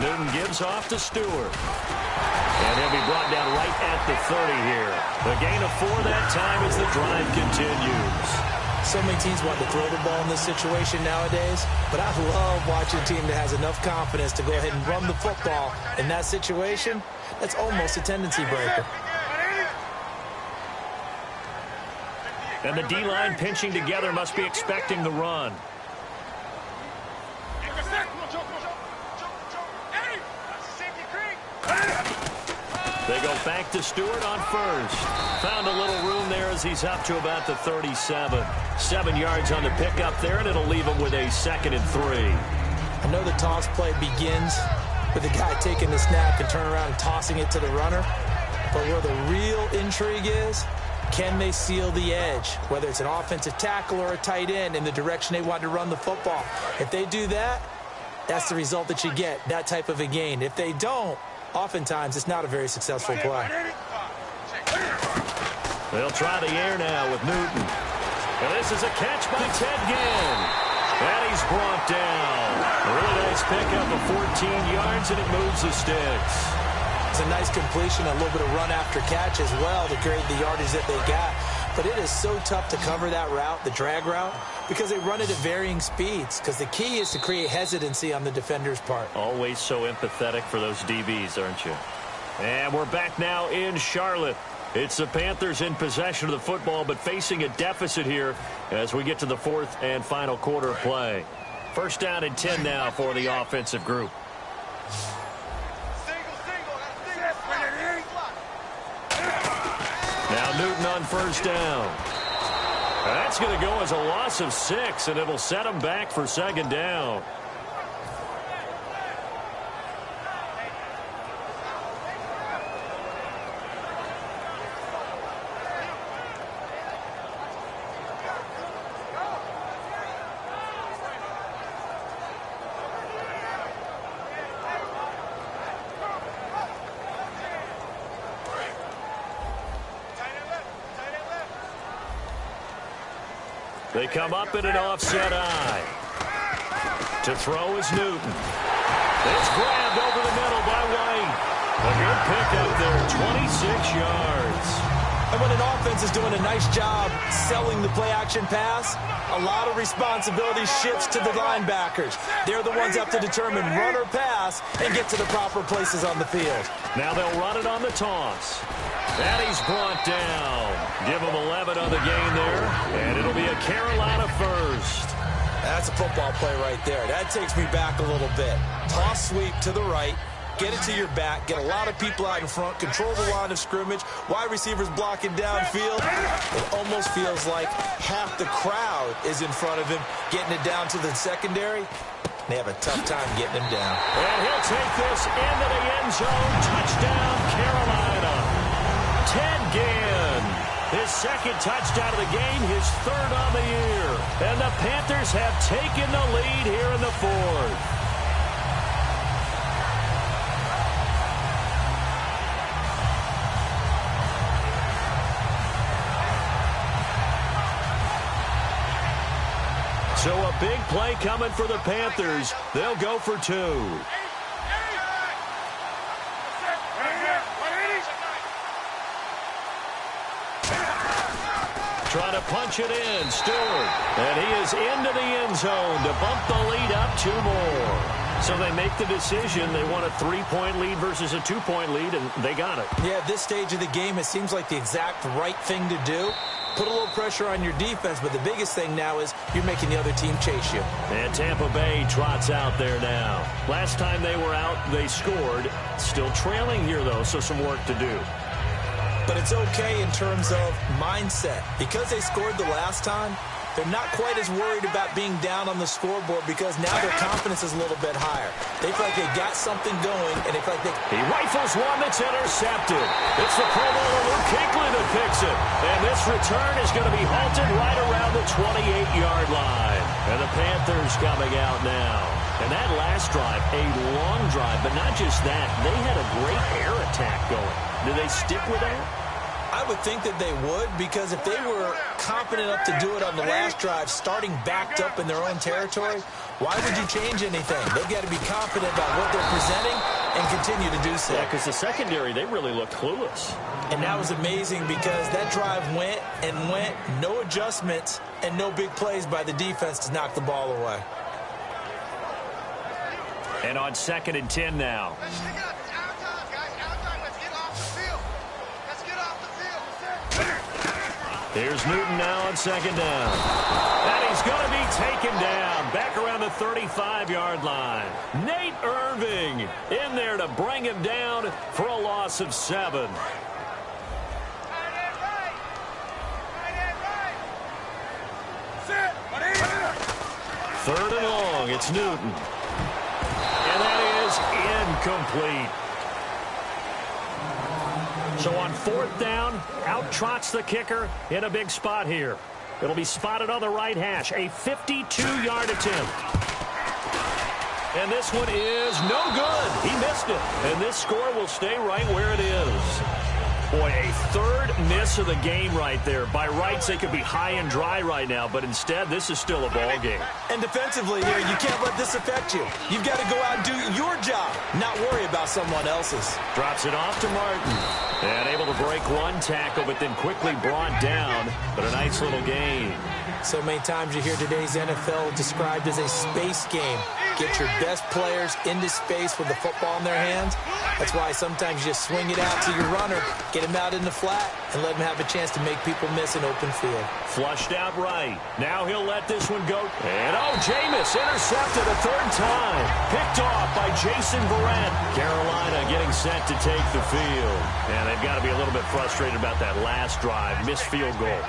58. Newton gives off to Stewart. And he'll be brought down right at the 30 here. The gain of 4 that time as the drive continues. So many teams want to throw the ball in this situation nowadays, but I love watching a team that has enough confidence to go ahead and run the football in that situation. That's almost a tendency breaker. And the D-line pinching together must be expecting the run. They go back to Stewart on first. Found a little room there as he's up to about the 37. 7 yards on the pickup there, and it'll leave him with a 2nd and 3. I know the toss play begins with the guy taking the snap and turn around and tossing it to the runner. But where the real intrigue is, can they seal the edge? Whether it's an offensive tackle or a tight end in the direction they want to run the football. If they do that, that's the result that you get, that type of a gain. If they don't, oftentimes it's not a very successful play. They'll try the air now with Newton. And this is a catch by Ted Ginn. And he's brought down. A really nice pickup of 14 yards, and it moves the sticks. It's a nice completion, a little bit of run after catch as well to create the yardage that they got. But it is so tough to cover that route, the drag route, because they run it at varying speeds. Because the key is to create hesitancy on the defender's part. Always so empathetic for those DBs, aren't you? And we're back now in Charlotte. It's the Panthers in possession of the football, but facing a deficit here as we get to the 4th and final quarter of play. First down and 10 now for the offensive group. Now Newton on first down. That's going to go as a loss of 6, and it'll set him back for 2nd down. They come up in an offset eye. To throw is Newton. It's grabbed over the middle by White. A good pickup there, 26 yards. And when an offense is doing a nice job selling the play-action pass, a lot of responsibility shifts to the linebackers. They're the ones up to determine run or pass and get to the proper places on the field. Now they'll run it on the toss. And he's brought down. Give him 11 on the gain there, and it'll be a Carolina first. That's a football play right there. That takes me back a little bit. Toss sweep to the right. get it to your back, get a lot of people out in front, control the line of scrimmage, wide receivers blocking downfield. It almost feels like half the crowd is in front of him, getting it down to the secondary. They have a tough time getting him down. And he'll take this into the end zone. Touchdown, Carolina. Ted Ginn. His second touchdown of the game, his third on the year. And the Panthers have taken the lead here in the fourth. So a big play coming for the Panthers. They'll go for two. Trying to punch it in, Stewart. And he is into the end zone to bump the lead up two more. So they make the decision. They want a 3-point lead versus a 2-point lead, and they got it. Yeah, at this stage of the game, it seems like the exact right thing to do. Put a little pressure on your defense, but the biggest thing now is you're making the other team chase you. And Tampa Bay trots out there now. Last time they were out, they scored. Still trailing here, though, so some work to do. But it's okay in terms of mindset. Because they scored the last time, they're not quite as worried about being down on the scoreboard because now their confidence is a little bit higher. They feel like they got something going, and they feel like He rifles one that's intercepted. It's the Pro Bowler Luke Kuechly that picks it. And this return is going to be halted right around the 28-yard line. And the Panthers coming out now. And that last drive, a long drive, but not just that. They had a great air attack going. Do they stick with that? I would think that they would, because if they were confident enough to do it on the last drive, starting backed up in their own territory, why would you change anything? They've got to be confident about what they're presenting and continue to do so. Yeah, because the secondary, they really looked clueless. And that was amazing because that drive went and went, no adjustments and no big plays by the defense to knock the ball away. And on 2nd and 10 now. Here's Newton now on 2nd down. And he's going to be taken down back around the 35-yard line. Nate Irving in there to bring him down for a loss of 7. Third and long, it's Newton. And that is incomplete. So on 4th down, out trots the kicker in a big spot here. It'll be spotted on the right hash. A 52-yard attempt. And this one is no good. He missed it. And this score will stay right where it is. Boy, a third miss of the game right there. By rights, they could be high and dry right now, but instead, this is still a ball game. And defensively here, you can't let this affect you. You've got to go out and do your job, not worry about someone else's. Drops it off to Martin. And able to break one tackle, but then quickly brought down. But a nice little gain. So many times you hear today's NFL described as a space game. Get your best players into space with the football in their hands. That's why sometimes you just swing it out to your runner, get him out in the flat, and let him have a chance to make people miss an open field. Flushed out right. Now he'll let this one go. And Jameis intercepted a third time. Picked off by Jason Verrett. Carolina getting set to take the field. And they've got to be a little bit frustrated about that last drive. Missed field goal.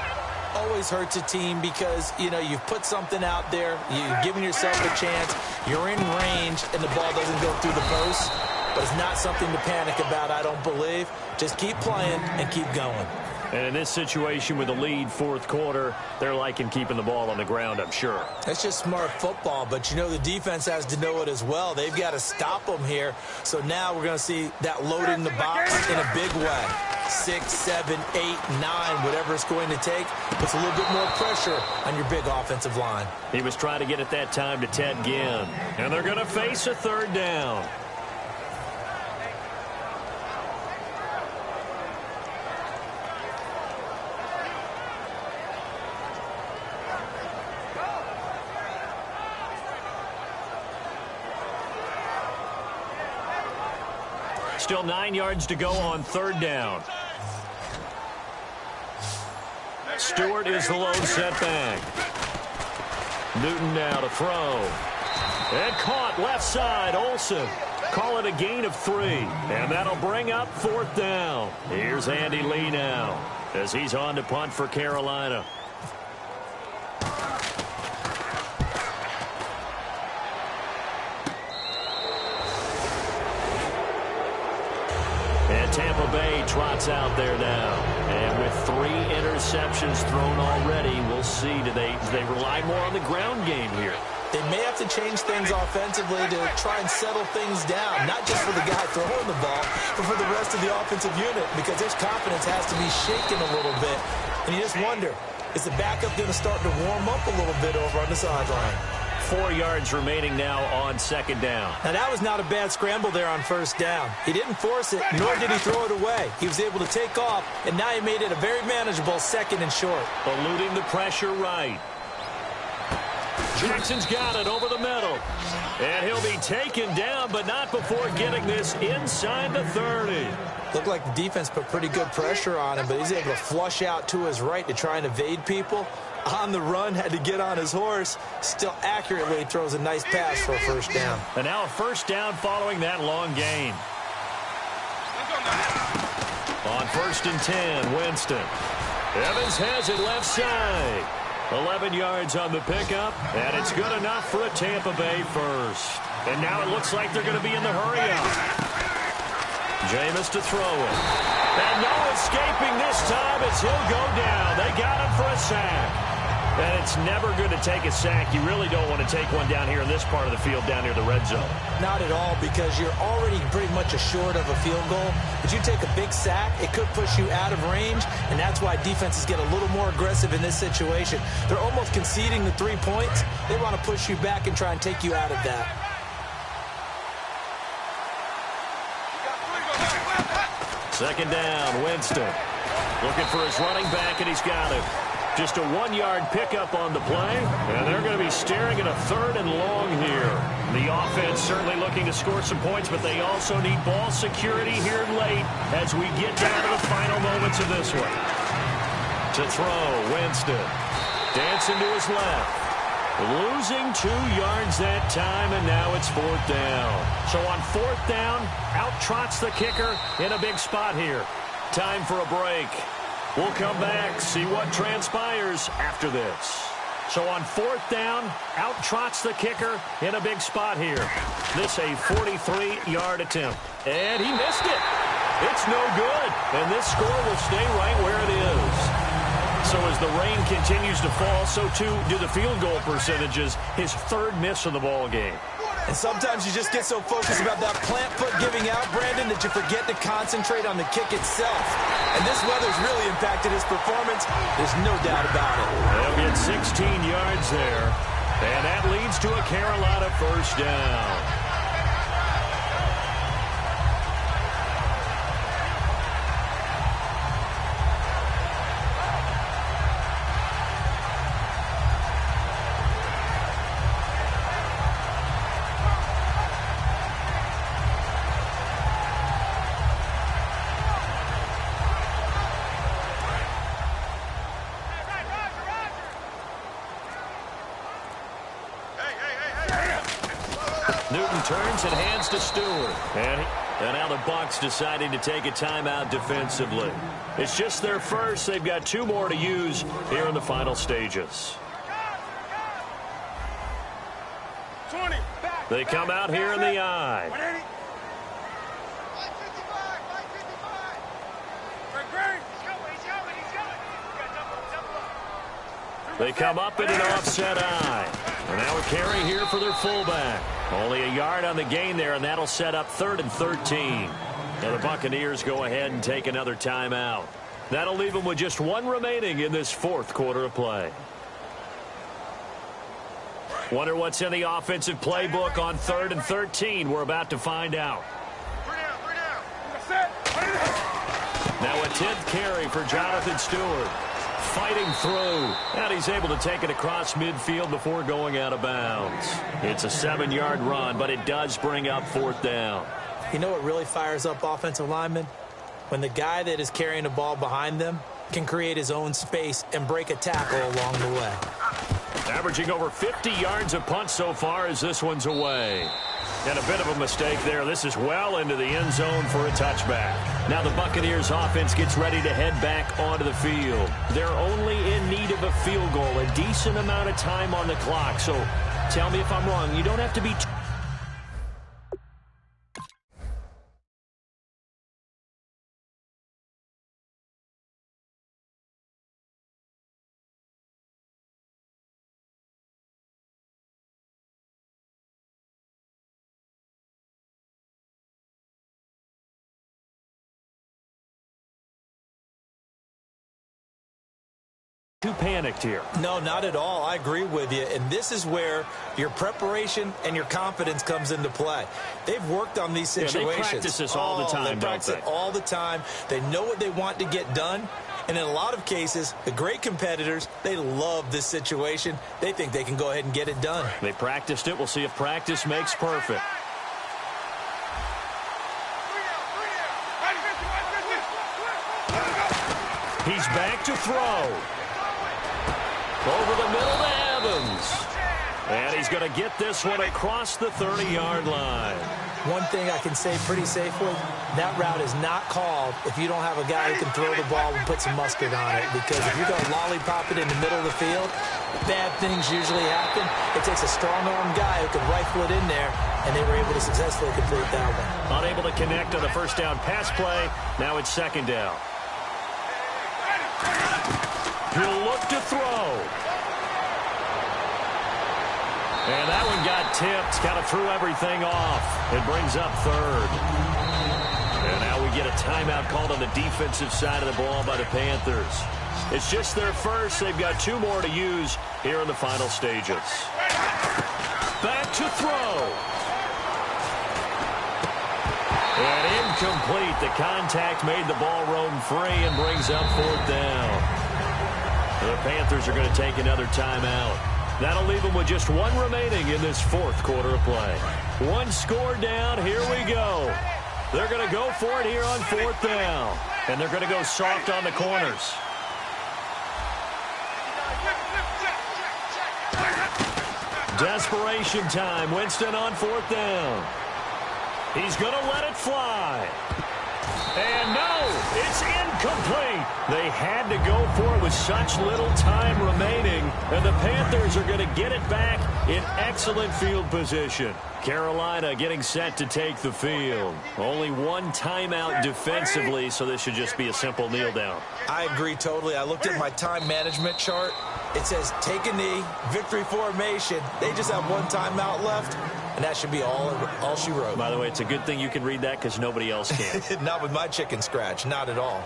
Always hurts a team because, you know, you've put something out there, you've given yourself a chance, you're in range, and the ball doesn't go through the post. But it's not something to panic about, I don't believe. Just keep playing and keep going. And in this situation with the lead, 4th quarter, they're liking keeping the ball on the ground, I'm sure. That's just smart football, but you know the defense has to know it as well. They've got to stop them here. So now we're going to see that loading the box in a big way. 6, 7, 8, 9, whatever it's going to take, puts a little bit more pressure on your big offensive line. He was trying to get it that time to Ted Ginn. And they're going to face a 3rd down. Still 9 yards to go on 3rd down. Stewart is the lone setback. Newton now to throw. And caught left side, Olsen. Call it a gain of 3, and that'll bring up 4th down. Here's Andy Lee now as he's on to punt for Carolina. And Tampa Bay trots out there now. And with 3 interceptions thrown already, we'll see. Do they rely more on the ground game here? They may have to change things offensively to try and settle things down, not just for the guy throwing the ball, but for the rest of the offensive unit, because his confidence has to be shaken a little bit. And you just wonder, is the backup going to start to warm up a little bit over on the sideline? 4 yards remaining now on 2nd down. Now, that was not a bad scramble there on 1st down. He didn't force it, nor did he throw it away. He was able to take off, and now he made it a very manageable 2nd and short. Eluding the pressure right. Jackson's got it over the middle. And he'll be taken down, but not before getting this inside the 30. Looked like the defense put pretty good pressure on him, but he's able to flush out to his right to try and evade people. On the run, had to get on his horse. Still accurately throws a nice pass for a 1st down. And now a 1st down following that long gain. On 1st and 10, Winston. Evans has it left side. 11 yards on the pickup, and it's good enough for a Tampa Bay 1st. And now it looks like they're going to be in the hurry-up. Jameis to throw it. And no escaping this time as he'll go down. They got him for a sack. And it's never good to take a sack. You really don't want to take one down here in this part of the field, down near the red zone. Not at all, because you're already pretty much assured of a field goal. But you take a big sack, it could push you out of range, and that's why defenses get a little more aggressive in this situation. They're almost conceding the 3 points. They want to push you back and try and take you out of that. Second down, Winston. Looking for his running back, and he's got it. Just a 1-yard pickup on the play, and they're going to be staring at a 3rd and long here. The offense certainly looking to score some points, but they also need ball security here late as we get down to the final moments of this one. To throw, Winston. Dancing to his left. Losing 2 yards that time, and now it's 4th down. So on 4th down, out trots the kicker in a big spot here. Time for a break. We'll come back, see what transpires after this. So on 4th down, out trots the kicker in a big spot here. This a 43-yard attempt. And he missed it. It's no good. And this score will stay right where it is. So as the rain continues to fall, so too do the field goal percentages. His 3rd miss of the ball game. And sometimes you just get so focused about that plant foot giving out, Brandon, that you forget to concentrate on the kick itself. And this weather's really impacted his performance. There's no doubt about it. They'll get 16 yards there. And that leads to a Carolina 1st down. Newton turns and hands to Stewart. And now the Bucs deciding to take a timeout defensively. It's just their 1st. They've got 2 more to use here in the final stages. 20. They come out here in the I. They come up in an offset I. And now a carry here for their fullback. Only a yard on the gain there, and that'll set up 3rd and 13. Now the Buccaneers go ahead and take another timeout. That'll leave them with just 1 remaining in this 4th quarter of play. Wonder what's in the offensive playbook on 3rd and 13. We're about to find out. Now a 10th carry for Jonathan Stewart. Fighting through, and he's able to take it across midfield before going out of bounds. It's a 7-yard run, but it does bring up 4th down. You know what really fires up offensive linemen? When the guy that is carrying the ball behind them can create his own space and break a tackle along the way. Averaging over 50 yards a punt so far as this one's away. And a bit of a mistake there. This is well into the end zone for a touchback. Now the Buccaneers offense gets ready to head back onto the field. They're only in need of a field goal, a decent amount of time on the clock. So tell me if I'm wrong. You don't have to be too panicked here. No, not at all. I agree with you. And this is where your preparation and your confidence comes into play. They've worked on these situations. Yeah, they practice this all the time, They practice it all the time. They know what they want to get done. And in a lot of cases, the great competitors, they love this situation. They think they can go ahead and get it done. They practiced it. We'll see if practice makes perfect. He's back to throw. Over the middle to Evans. And he's going to get this one across the 30-yard line. One thing I can say pretty safely, that route is not called if you don't have a guy who can throw the ball and put some mustard on it. Because if you're going to lollipop it in the middle of the field, bad things usually happen. It takes a strong-arm guy who can rifle it in there, and they were able to successfully complete that one. Unable to connect on the first down pass play. Now it's second down. He'll look to throw. And that one got tipped. Kind of threw everything off. It brings up third. And now we get a timeout called on the defensive side of the ball by the Panthers. It's just their first. They've got 2 more to use here in the final stages. Back to throw. And incomplete. The contact made the ball roam free and brings up fourth down. The Panthers are going to take another timeout. That'll leave them with just 1 remaining in this fourth quarter of play. 1 score down. Here we go. They're going to go for it here on fourth down. And they're going to go soft on the corners. Desperation time. Winston on fourth down. He's going to let it fly. And no, it's incomplete. They had to go for it with such little time remaining, and the Panthers are going to get it back in excellent field position. Carolina getting set to take the field. Only 1 timeout defensively, so this should just be a simple kneel down. I agree totally. I looked at my time management chart. It says take a knee, victory formation. They just have 1 timeout left. And that should be all she wrote. By the way, it's a good thing you can read that because nobody else can. Not with my chicken scratch. Not at all.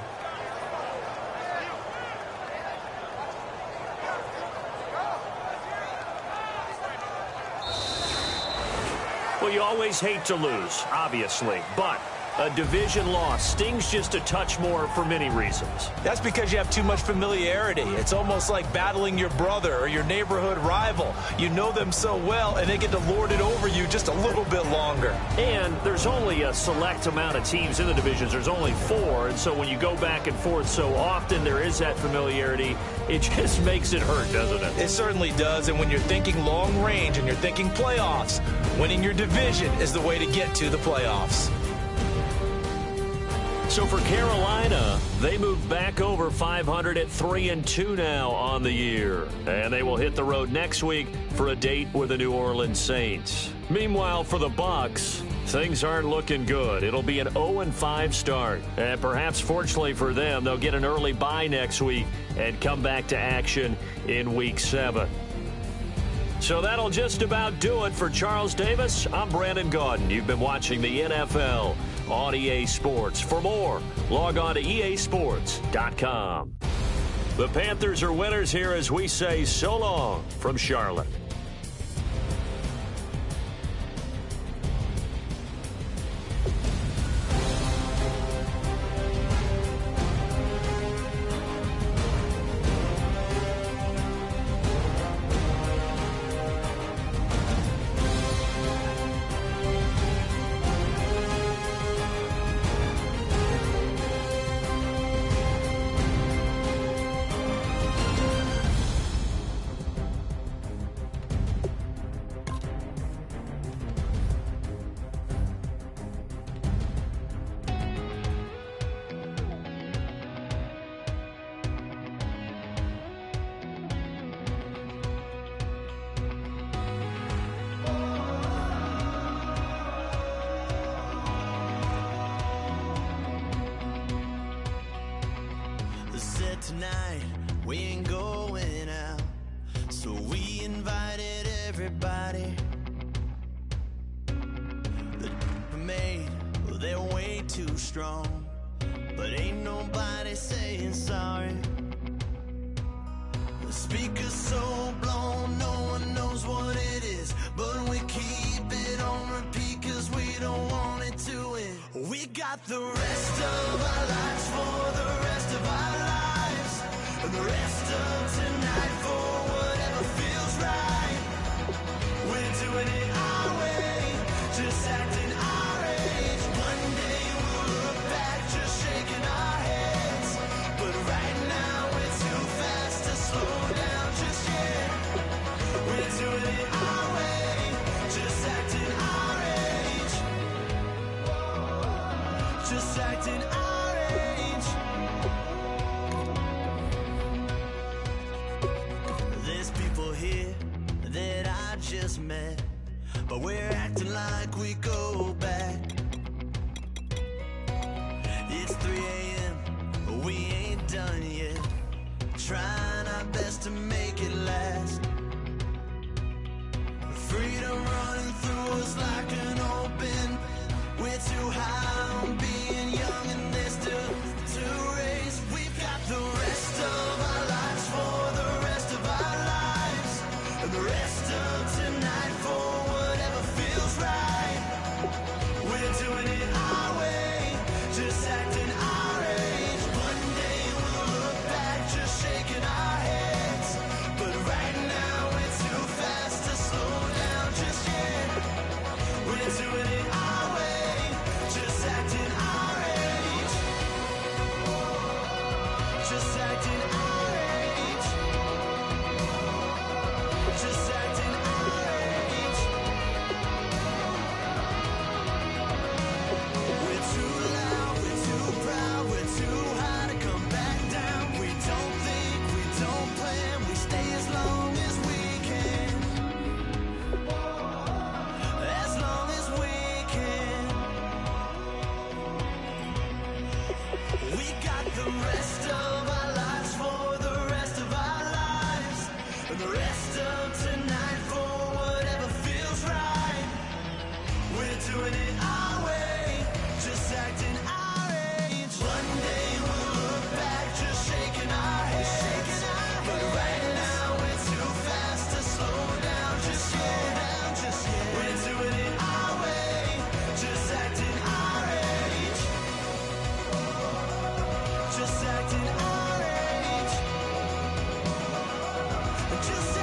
Well, you always hate to lose, obviously, but a division loss stings just a touch more for many reasons. That's because you have too much familiarity. It's almost like battling your brother or your neighborhood rival. You know them so well, and they get to lord it over you just a little bit longer. And there's only a select amount of teams in the divisions. There's only 4, and so when you go back and forth so often, there is that familiarity. It just makes it hurt, doesn't it? It certainly does, and when you're thinking long range and you're thinking playoffs, winning your division is the way to get to the playoffs. So for Carolina, they move back over 500 at 3-2 now on the year. And they will hit the road next week for a date with the New Orleans Saints. Meanwhile, for the Bucs, things aren't looking good. It'll be an 0-5 start. And perhaps fortunately for them, they'll get an early bye next week and come back to action in Week 7. So that'll just about do it for Charles Davis. I'm Brandon Gaudin. You've been watching the NFL on EA Sports. For more, log on to easports.com. The Panthers are winners here as we say so long from Charlotte. invited everybody. The made, well, they're way too strong, but ain't nobody saying sorry. The speaker's so blown, no one knows what it is, but we keep it on repeat cause we don't want it to end. We got the rest of our lives for the rest of our lives, and the rest of tonight for whatever feels right. We're doing it our way, just acting our age. One day we'll look back just shaking our heads, but right now we're too fast to slow down just yet. We're doing it our way, just acting our age, just acting our age. There's people here that I just met, but we're acting like we go back. It's 3 a.m., but we ain't done yet, trying our best to make it last. Freedom running through us like an open. We're too high on being young and there's still to race. We've got the rest of our lives for the rest of our lives, and the rest of tonight for whatever feels right. We're doing it our way, just acting our age. One day we'll look back just shaking our heads, but right now we're too fast to slow down just yet. We're doing it our way, just acting our age, just acting our age, just acting our age. We're too loud, we're too proud, we're too high to come back down. We don't think, we don't plan, we stay as long as we can, as long as we can. We got the rest of our lives for the rest of our lives, and the rest of tonight for whatever feels right. We're doing it our way, just acting our age. One day we'll look back just shaking our heads, but right now we're too fast to slow down just yet. We're doing it our way, just acting our age, just acting our age, just